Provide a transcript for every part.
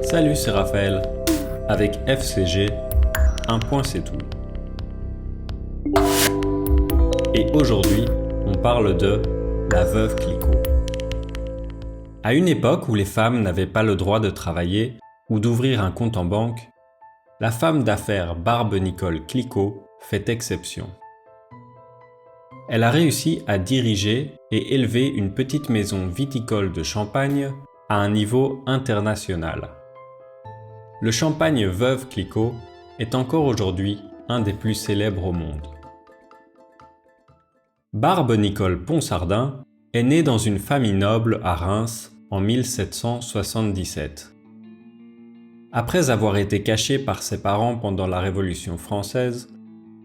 Salut, c'est Raphaël. Avec FCG, un point c'est tout. Et aujourd'hui, on parle de la veuve Clicquot. À une époque où les femmes n'avaient pas le droit de travailler ou d'ouvrir un compte en banque, la femme d'affaires Barbe-Nicole Clicquot fait exception. Elle a réussi à diriger et élever une petite maison viticole de Champagne à un niveau international. Le champagne Veuve Clicquot est encore aujourd'hui un des plus célèbres au monde. Barbe-Nicole Ponsardin est née dans une famille noble à Reims en 1777. Après avoir été cachée par ses parents pendant la Révolution française,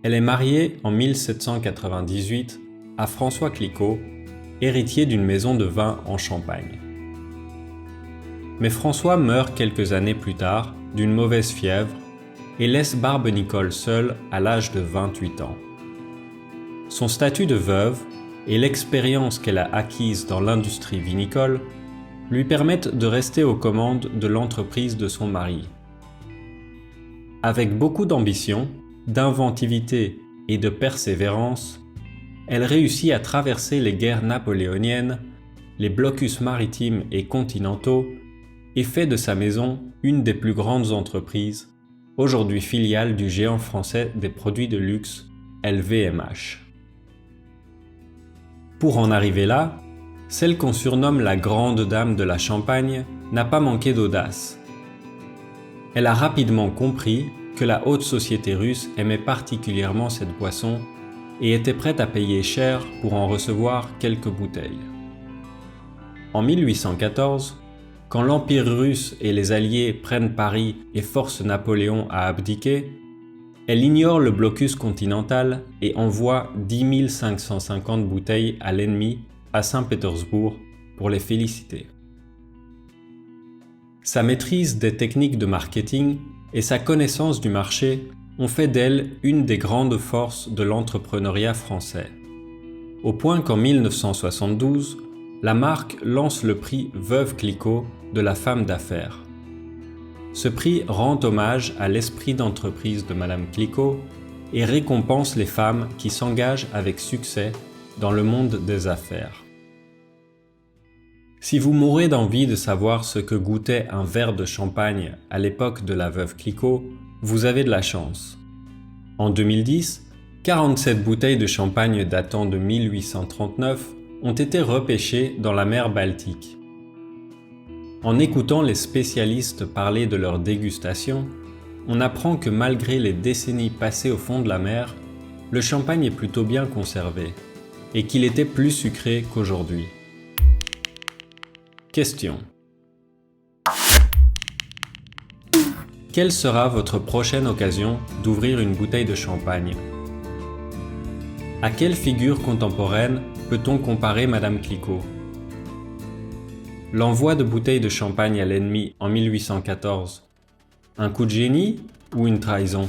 elle est mariée en 1798 à François Clicquot, héritier d'une maison de vin en Champagne. Mais François meurt quelques années plus tard d'une mauvaise fièvre et laisse Barbe-Nicole seule à l'âge de 28 ans. Son statut de veuve et l'expérience qu'elle a acquise dans l'industrie vinicole lui permettent de rester aux commandes de l'entreprise de son mari. Avec beaucoup d'ambition, d'inventivité et de persévérance, elle réussit à traverser les guerres napoléoniennes, les blocus maritimes et continentaux et fait de sa maison une des plus grandes entreprises, aujourd'hui filiale du géant français des produits de luxe, LVMH. Pour en arriver là, celle qu'on surnomme la grande dame de la Champagne n'a pas manqué d'audace. Elle a rapidement compris que la haute société russe aimait particulièrement cette boisson et était prête à payer cher pour en recevoir quelques bouteilles. En 1814, quand l'Empire russe et les Alliés prennent Paris et forcent Napoléon à abdiquer, elle ignore le blocus continental et envoie 10 550 bouteilles à l'ennemi à Saint-Pétersbourg pour les féliciter. Sa maîtrise des techniques de marketing et sa connaissance du marché ont fait d'elle une des grandes forces de l'entrepreneuriat français. Au point qu'en 1972, la marque lance le prix Veuve Clicquot de la femme d'affaires. Ce prix rend hommage à l'esprit d'entreprise de Madame Clicquot et récompense les femmes qui s'engagent avec succès dans le monde des affaires. Si vous mourrez d'envie de savoir ce que goûtait un verre de champagne à l'époque de la veuve Clicquot, vous avez de la chance. En 2010, 47 bouteilles de champagne datant de 1839 ont été repêchées dans la mer Baltique. En écoutant les spécialistes parler de leur dégustation, on apprend que malgré les décennies passées au fond de la mer, le champagne est plutôt bien conservé et qu'il était plus sucré qu'aujourd'hui. Question. Quelle sera votre prochaine occasion d'ouvrir une bouteille de champagne? À quelle figure contemporaine peut-on comparer Madame Clicquot? L'envoi de bouteilles de champagne à l'ennemi en 1814, un coup de génie ou une trahison?